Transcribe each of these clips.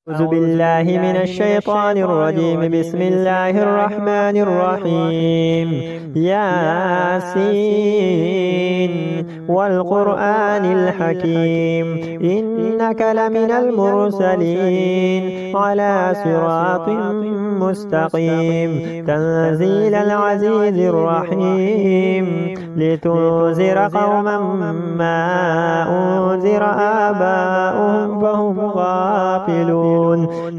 أعوذ بالله من الشيطان الرجيم. بسم الله الرحمن الرحيم. ياسين والقرآن الحكيم إنك لمن المرسلين على صراط مستقيم تنزيل العزيز الرحيم لتنذر قوما ما أنذر آباؤهم فهم غافلون.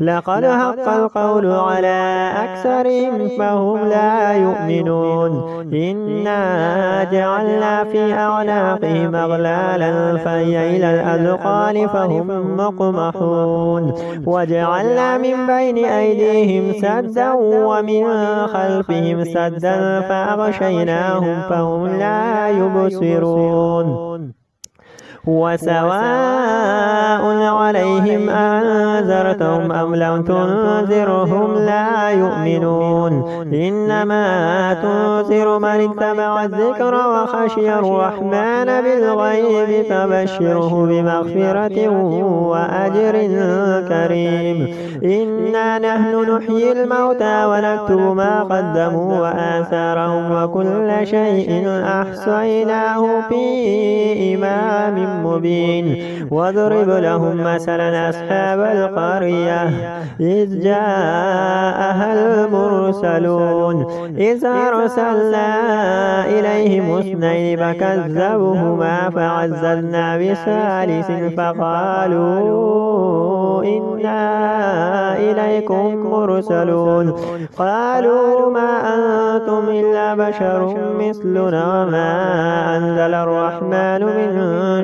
لقد حق القول على أكثرهم فهم لا يؤمنون. إنا جعلنا في أعناقهم أغلالا فهي إلى الأذقان فهم مقمحون. وجعلنا من بين أيديهم سدا ومن خلفهم سدا فأغشيناهم فهم لا يبصرون. وسواء عليهم أنذرتهم أم لم تنذرهم لا يؤمنون. إنما تنذر من اتبع الذكر وخشي الرحمن بالغيب فبشره بمغفرة وأجر كريم. إنا نحن نحيي الموتى ونكتب ما قدموا وآثارهم وكل شيء أحصيناه في إمام مبين. واضرب لهم مثلا أصحاب القرية إذ جاءها المرسلون إذ أرسلنا إليهم اثنين فكذبوهما فعززنا بثالث فقالوا إنا إليكم مرسلون. قالوا ما أنتم إلا بشر مثلنا وما أنزل الرحمن من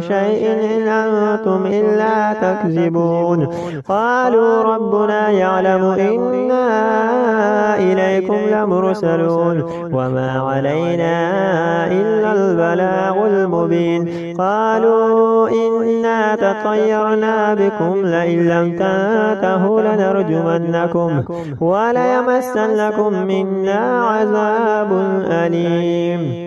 شيء إن أنتم إلا تكذبون. قالوا ربنا يعلم إنا إليكم لمرسلون وما علينا إلا البلاغ المبين. قالوا إنا تطيرنا بكم لئن لم تنتهوا لنرجمنكم وليمسنكم منا عذاب أليم.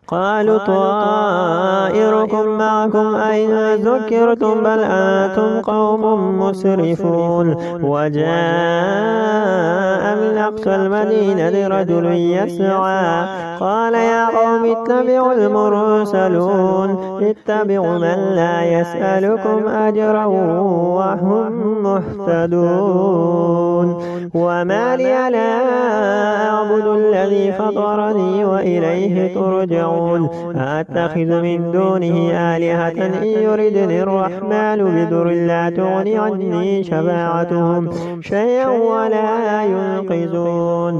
قالوا طائركم معكم أئن ذكرتم بل أنتم قوم مسرفون. وجاء من أقصى المدينة رجل يسعى قال يا قوم اتبعوا المرسلون اتبعوا من لا يسألكم أجرا وهم مهتدون. وما لي لا أعبد الذي فطرني وإليه ترجعون. أتخذ من دونه آلهة إن يردني الرحمن بضر لا تغني عني شفاعتهم شيئا ولا ينقذون.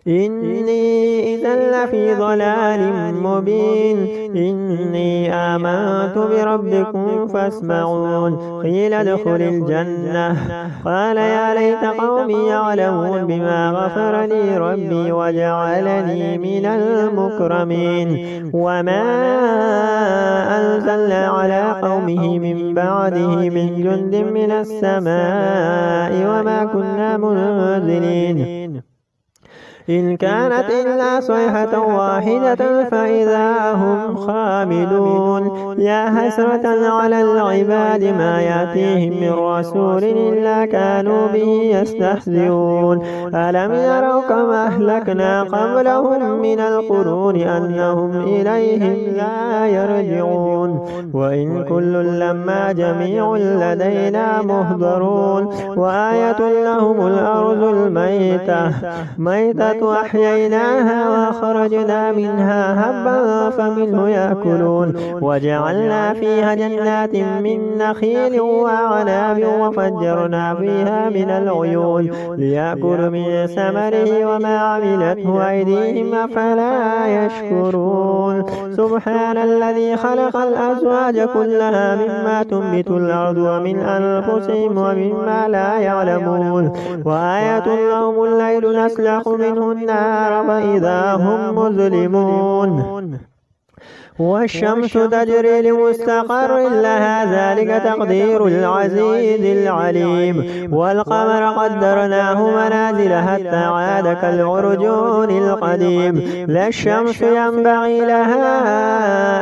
إني إذا لفي ضلال مبين. إني آمنت بربكم فاسمعون. قيل ادخل الجنة قال يا ليت قومي يعلمون بما غفر لي ربي وجعلني من المكرمين. وما أنزلنا على قومه من بعده من جند من السماء وما كنا منزلين إن كانت إلا صيحة واحدة فإذا هم خامدون. يا حسرة على العباد ما يأتيهم من رسول إلا كانوا به يستهزئون. ألم يروا كما أهلكنا قبلهم من القرون أنهم إليهم لا يرجعون. وإن كل لما جميع لدينا مهضرون. وآية لهم الأرض الميتة أحييناها وأخرجنا منها هبا فمنه يأكلون. وجعلنا فيها جنات من نخيل وعناب وفجرنا فيها من العيون ليأكلوا من ثمره وما عملته أيديهم أفلا يشكرون. سبحان الذي خلق الأزواج كلها مما تنبت الأرض ومن أنفسهم ومما لا يعلمون. وآية لهم الليل نسلخ منه النار فإذا هم مظلمون. والشمس تجري لمستقر لها ذلك تقدير العزيز العليم. والقمر قدرناه منازل حتى عاد كالعرجون القديم. لا الشمس ينبغي لها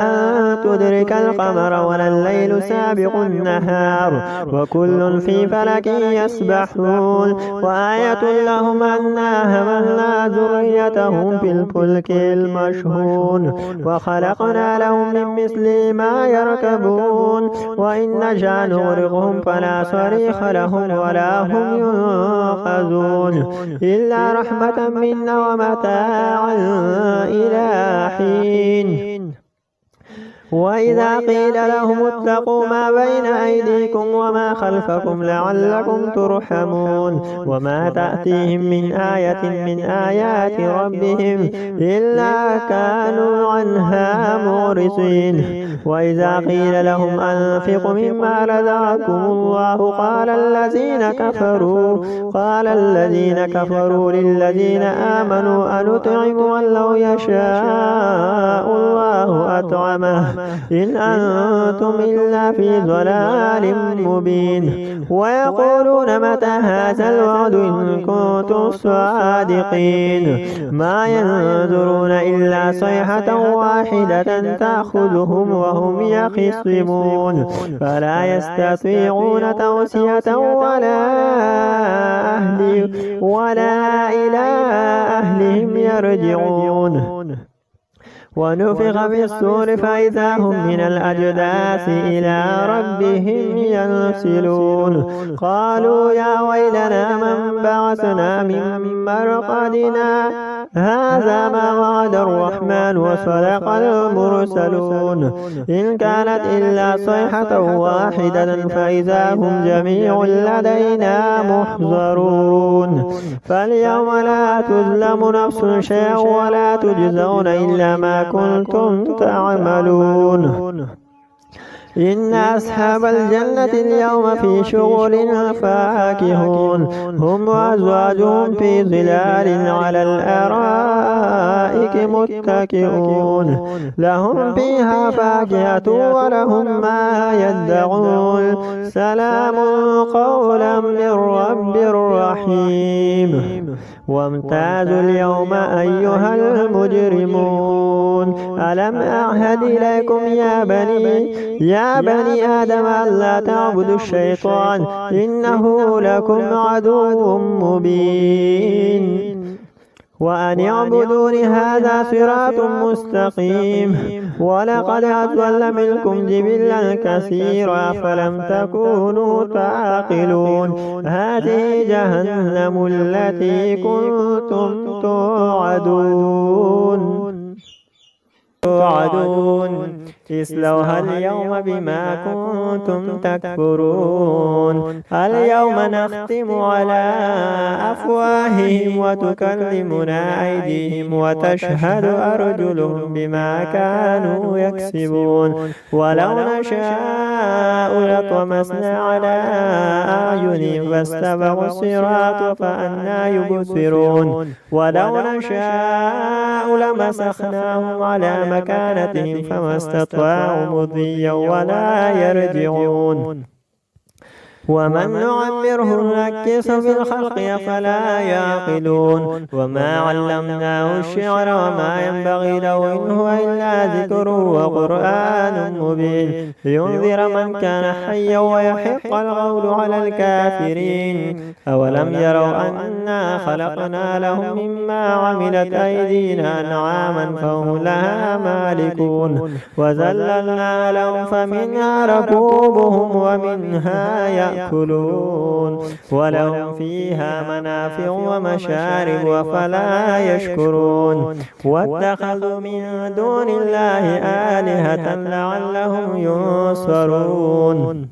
أن تدرك القمر ولا الليل سابق النهار وكل في فلك يسبحون. وآية لهم أنا حملنا ذريتهم في الفلك المشحون وخلقنا لهم من مثل ما يركبون وإن نشأ نغرقهم فلا صريخ لهم ولا هم ينقذون إلا رحمة منا ومتاعا إلى حين. وإذا قيل لهم اتقوا ما بين أيديكم وما خلفكم لعلكم ترحمون وما تأتيهم من آية من آيات ربهم إلا كانوا عنها معرضين. وإذا قيل لهم أنفقوا مما رزقكم الله قال الذين كفروا للذين آمنوا أنطعم من لو يشاء الله أطعمه إن أنتم إلا في ضلال مبين. ويقولون متى هذا الوعد إن كنتم صادقين ما ينظرون إلا صيحة واحدة تأخذهم وهم يخصمون فلا يستطيعون توصية ولا إلى أهلهم يرجعون. ونفخ في الصور فإذا هم من الأجداث إلى ربهم ينسلون. قالوا يا ويلنا من بعثنا من مرقدنا هذا ما وعد الرحمن وصدق المرسلون إن كانت إلا صيحة واحدة فإذا هم جميع لدينا محضرون. فاليوم لا تظلم نفس شيئا ولا تجزون إلا ما كنتم تعملون. إن أصحاب الجنة اليوم في شغل فاكهون هم وأزواجهم في ظلال على الأرائك متكئون لهم فيها فاكهة ولهم ما يدعون سلام قولا من رب رحيم. وامتازوا اليوم أيها المجرمون ألم أعهد إليكم يا بني آدم ألا تعبدوا الشيطان إنه لكم عدو مبين وأن اعبدون هذا صراط مستقيم. ولقد أضل منكم جبلا كثيرا فلم تكونوا تعقلون هذه جهنم التي كنتم توعدون اصلوها اليوم بما كنتم تكفرون. اليوم نختم على أفواههم وتكلمنا أيديهم وتشهد أرجلهم بما كانوا يكسبون. ولو نشاء لطمسنا على أعينهم فاستبقوا الصراط فأنى يبصرون. ولو نشاء لمسخناهم على مكانتهم فما استطاعوا مضيا ولا يرجعون. ومن نعمره ننكس في الخلق أفلا يعقلون. وما علمناه الشعر وما ينبغي له إن هو إلا ذكر وقرآن مبين لينذر من كان حيا ويحق القول على الكافرين. أولم يروا أنا خلقنا لهم مما عملت أيدينا أنعاما فهم لها مالكون وذللنا لهم فمنها ركوبهم ومنها يأكلون ولهم فيها منافع ومشارب أفلا يشكرون. واتخذوا من دون الله آلهة لعلهم ينصرون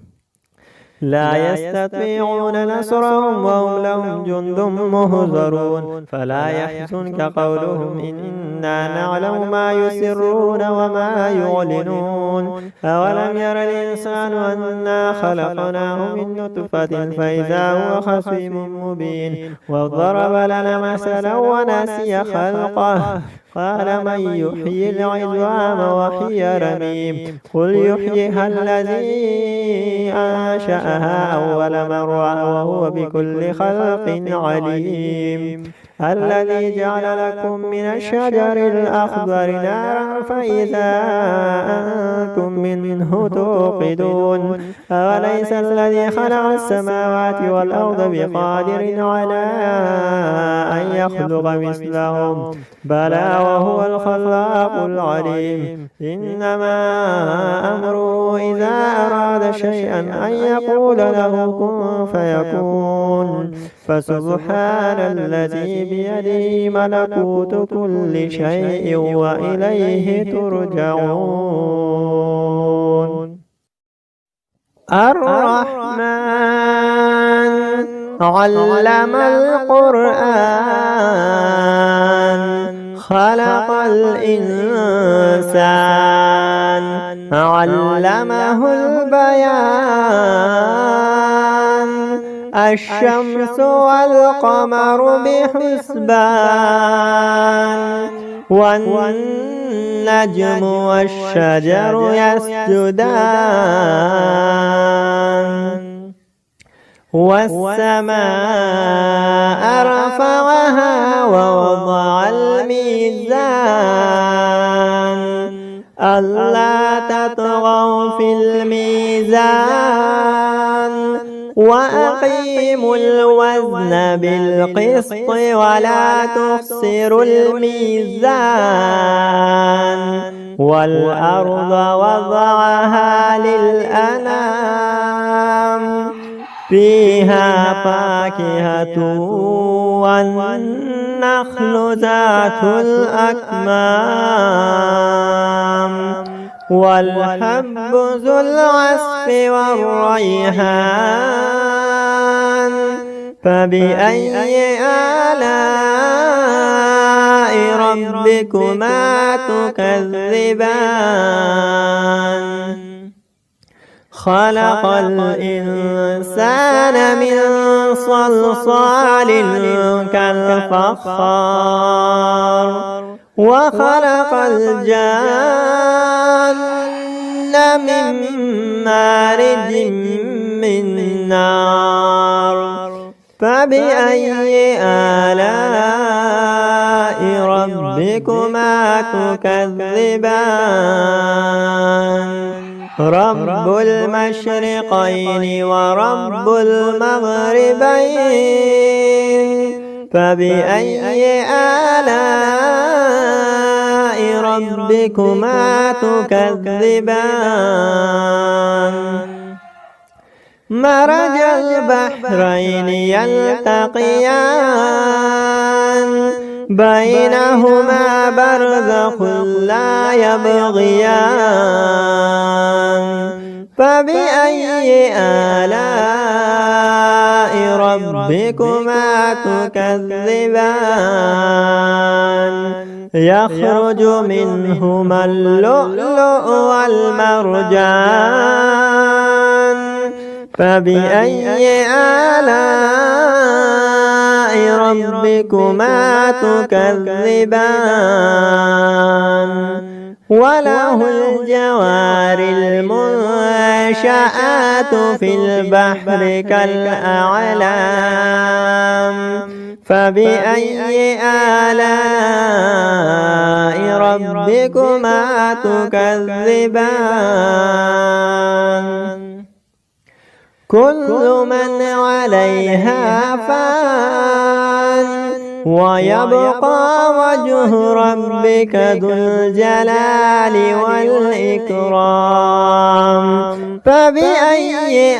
لا يستطيعون نصرهم وهم لهم جند مهزرون. فلا يحزنك قولهم إنا نعلم ما يسرون وما يعلنون. أولم ير الإنسان أنا خلقناه من نطفة فإذا هو خصيم مبين وضرب لنا مثلا ونسي خلقه قال من يحيي العظام وهي رميم قل يحييها الذي أنشأها أول مرة وهو بكل خلق عليم الذي جعل لكم من الشجر الأخضر نارا فإذا أنتم منه توقدون أوليس الذي خلق السماوات والأرض بقادر على أن يخلق مثلهم بلى وهو الخلاق العليم إنما أمره إذا أراد شيئا أن يقول له كن فيكون فسبحان الذي بيده ملكوت كل شيء وإليه ترجعون الرحمن علم القرآن خلق الإنسان علمه البيان الشمس والقمر بحسبان والنجم والشجر يسجدان والسماء رفعها ووضع الميزان ألا تطغوا في الميزان وأقيموا الوزن بالقسط ولا تخسروا الميزان والأرض وضعها للأنام فيها فاكهة والنخل ذات الأكمام والحب ذو العصف والريحان فبأي آلاء ربكما تكذبان خلق الإنسان من صلصال كالفخار وخلق الجان من مارج من نار فبأي آلاء ربكما تكذبان رب المشرقين ورب المغربين فبأي آلاء ربكما تكذبان مرج البحرين يلتقيان بينهما برزخ لا يبغيان فبأي آلاء ربكما تكذبان يخرج منهما اللؤلؤ والمرجان فبأي آلاء ربكما تكذبان وله الجوار المنشآت في البحر كالأعلام فبأي آلاء ربكما تكذبان كل من عليها فان ويبقى وجه ربك ذو الجلال والإكرام فبأي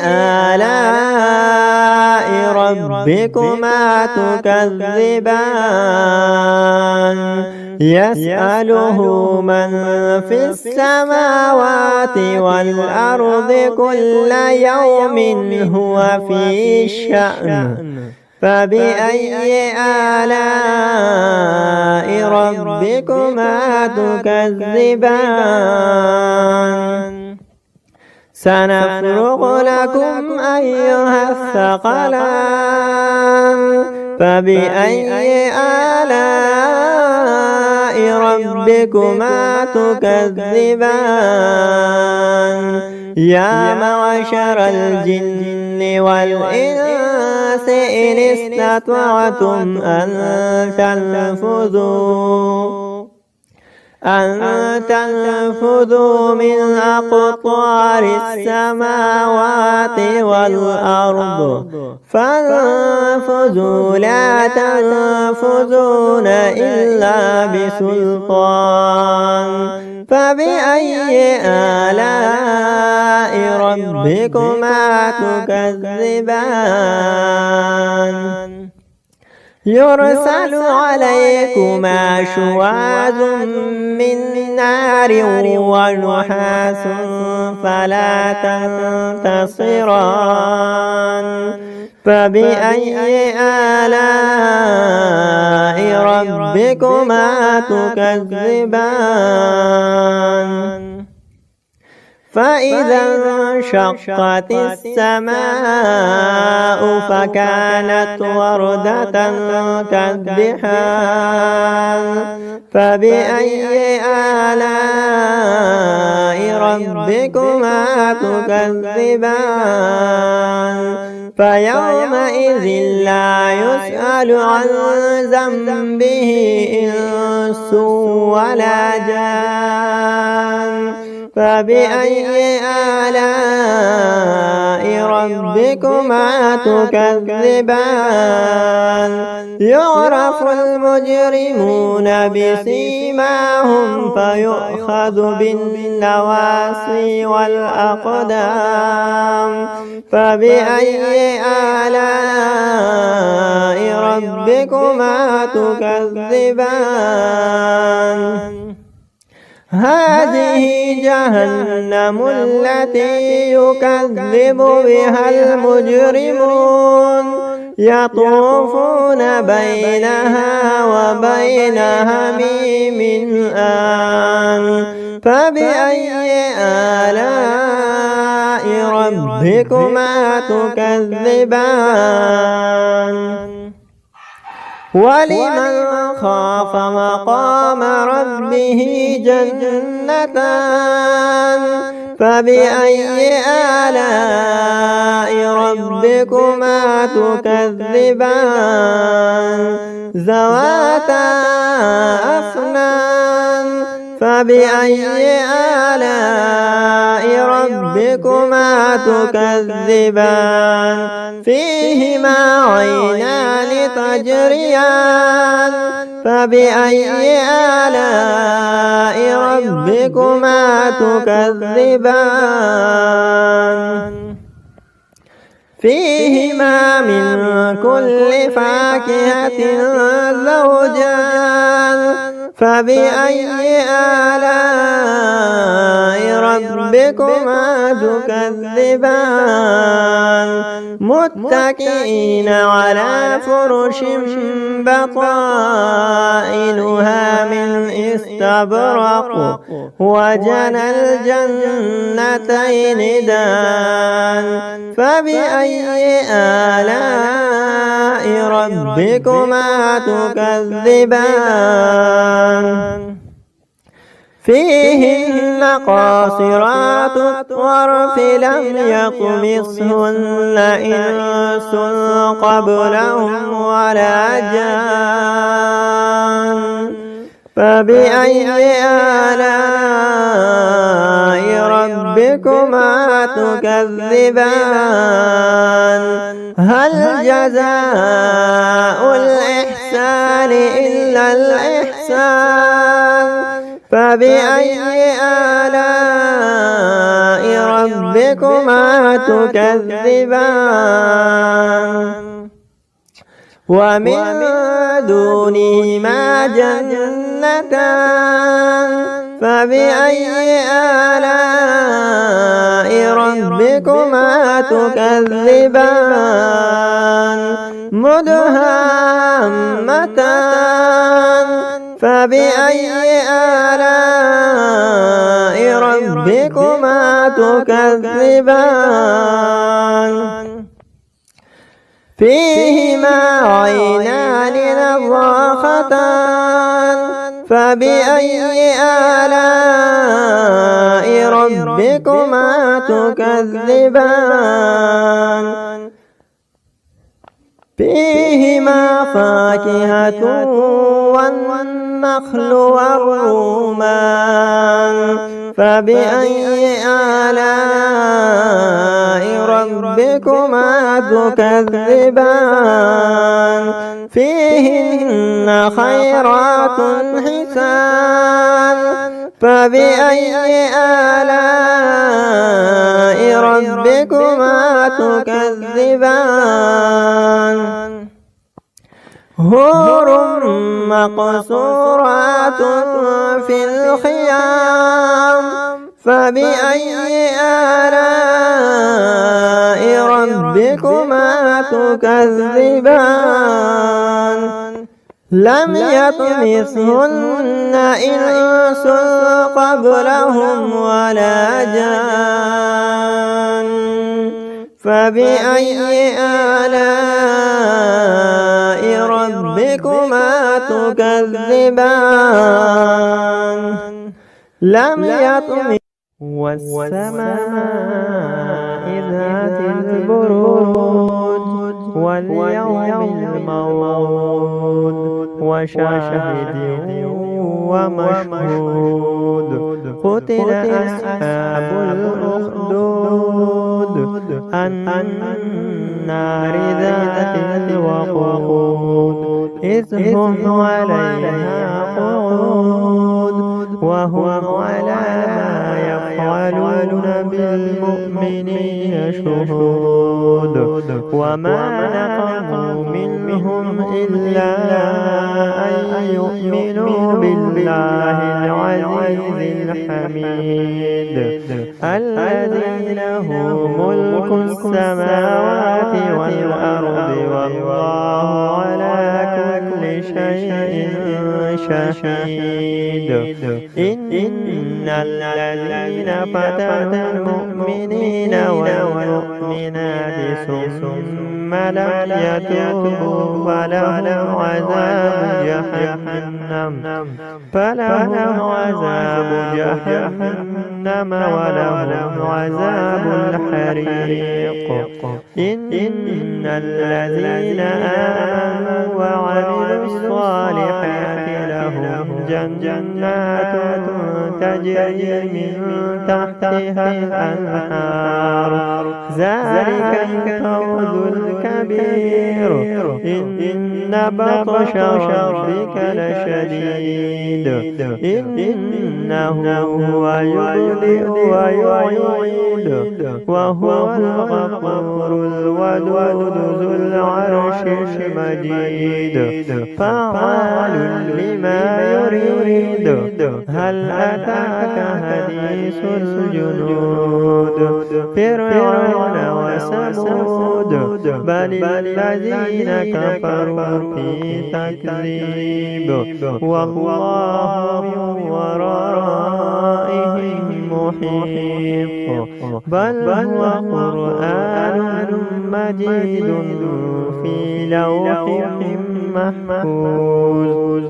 آلاء ربكما تكذبان يسأله من في السماوات والأرض كل يوم هو في شأن فبأي آلاء ربكما تكذبان سنفرغ لكم أيها الثقلان فبأي آلاء ربكما تكذبان يا معشر الجن والإنس إن استطعتم أن تنفذوا من أقطار السماوات والأرض فانفذوا لا تنفذون إلا بسلطان فبأي آلاء ربكما تكذبان يرسل عليكما شواظ من نار ونحاس فلا تنتصران فبأي آلاء ربكما تكذبان فإذا انشقت السماء فكانت وردة كالدحان فبأي آلاء ربكما تكذبان فيومئذ لا يسأل عن ذنبه إنس ولا جان فبأي آلاء ربكما تكذبان يعرف المجرمون بسيماهم فيؤخذ بالنواصي والأقدام فبأي آلاء ربكما تكذبان هذه جهنم التي يكذب بها المجرمون يطوفون بينها وبين حميم آن فبأي آلاء ربكما تكذبان ولمن خاف مقام ربه جنتان فبأي آلاء ربكما تكذبان ذواتا أفنان فبأي آلاء ربكما تكذبان فيهما عينان تجريان فبأي آلاء ربكما تكذبان فيهما من كل فاكهة زوجان فبأي آلاء ربكما تكذبان متكئين على فرش بطائنها من استبرق وجنى الجنتين دان فبأي آلاء ربكما تكذبان فيهن قاصرات الطرف لم يطمثهن إنس قبلهم ولا جان فبأي آلاء ربكما تكذبان هل جزاء الإحسان إلا الإحسان فبأي آلاء ربكما تكذبان ومن دونهما جنتان فبأي آلاء ربكما تكذبان مدهامتان فبأي آلاء ربكما تكذبان فيهما عينان نضاختان فبأي آلاء ربكما تكذبان فيهما فاكهة والنخل والرمان فبأي آلاء ربكما تكذبان فيهن خيرات حسان فبأي آلاء ربكما تكذبان حور مقصورات في الخيام فبأي آلاء ربكما تكذبان لم يطمثهن إنس قبلهم ولا جان فبأي آلاء ربكما تكذبان لم يطمث والسماء ذات البروج واليوم الموعود وشاهد ومشهود قتل أصحاب الأخدود النار ذات الوقود إذ هم عليها قعود وهم على ما يفعلون بالمؤمنين شهود وما نقموا منهم إلا أن يؤمنوا بالله العزيز الحميد الذي له ملك السماوات والأرض والله على كل شيء شهيد إن الذين فتنوا المؤمنين والمؤمنات ثم لم يتوبوا فلهم عذاب جهنم ولهم عذاب الحريق إن الذين آمنوا وعملوا الصالحات لهم جنات تجري من تحتها الأنهار ذلك الفوز الكبير إن بطش ربك لشديد إنه هو يبدئ ويعيد وهو الغفور الودود ذو العرش المجيد فعال لما يريد هل أتاك حديث الجنود فرعون وثمود بل الذين كفروا في تكذيب والله من ورائهم محيط بل هو قرآن مجيد في لوح محفوظ।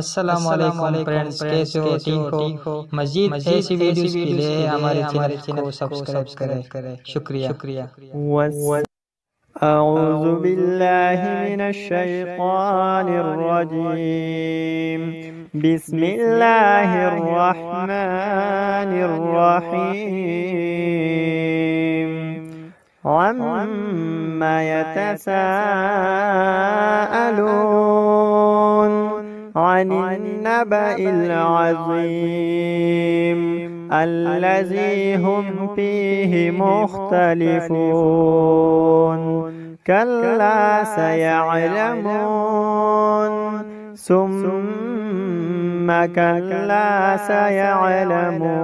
अस्सलाम वालेकुम फ्रेंड्स, कैसे हो? ठीक हो? मजीद ऐसी वीडियोस के लिए हमारे चैनल को सब्सक्राइब करें। शुक्रिया। أعوذ بالله من الشيطان الرجيم بسم الله الرحمن الرحيم عما يتساءلون عن النبأ العظيم الذي هم فيه مختلفون كلا سيعلمون ثم كلا سيعلمون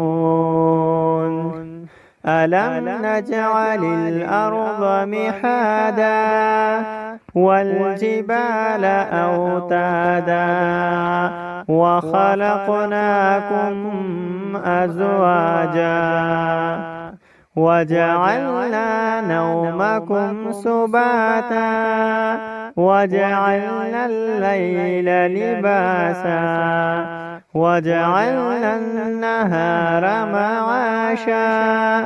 ألم نجعل الأرض مهادا والجبال أوتادا وخلقناكم أزواجا وجعلنا نومكم سباتا وجعلنا الليل لباسا وجعلنا النهار معاشا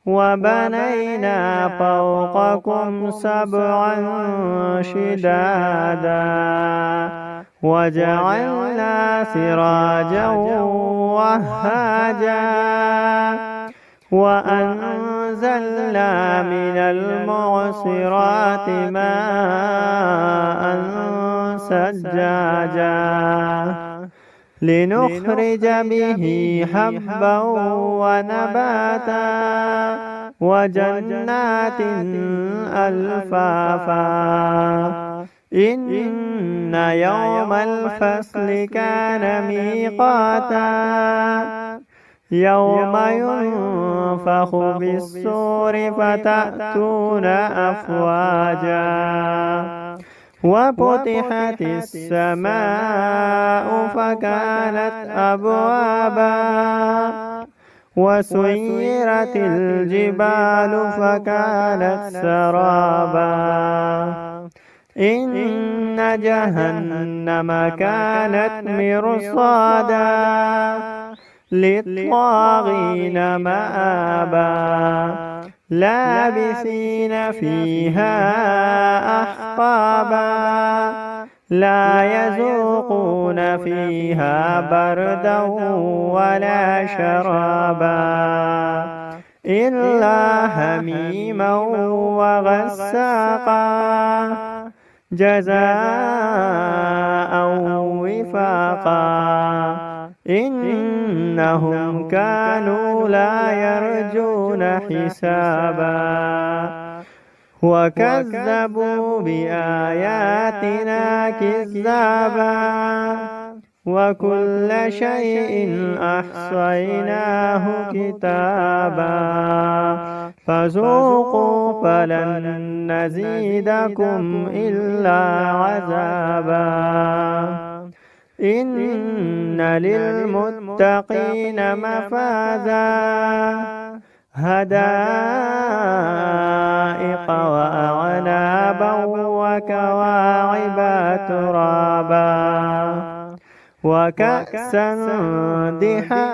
وبنينا فوقكم سبعا شدادا وجعلنا سراجا وهاجا وأنزلنا من المعصرات ماء ثجاجا لنخرج به حبا ونباتا وجنات ألفافا إن يوم الفصل كان ميقاتا يوم ينفخ بالصور فتأتون أفواجا وفتحت السماء فكانت أبوابا وسيرت الجبال فكانت سرابا إن جهنم كانت مرصادا للطاغين مآبا لابثين فيها أحقابا لا يذوقون فيها بردا ولا شرابا إلا حميما وغساقا جزاء وفاقا إنهم كانوا لا يرجون حسابا وكذبوا بآياتنا كذابا وكل شيء أحصيناه كتابا فذوقوا فلن نزيدكم إلا عذابا إن للمتقين مفازا حدائق وأعنابا وكواعب ترابا وكأسا دحاقا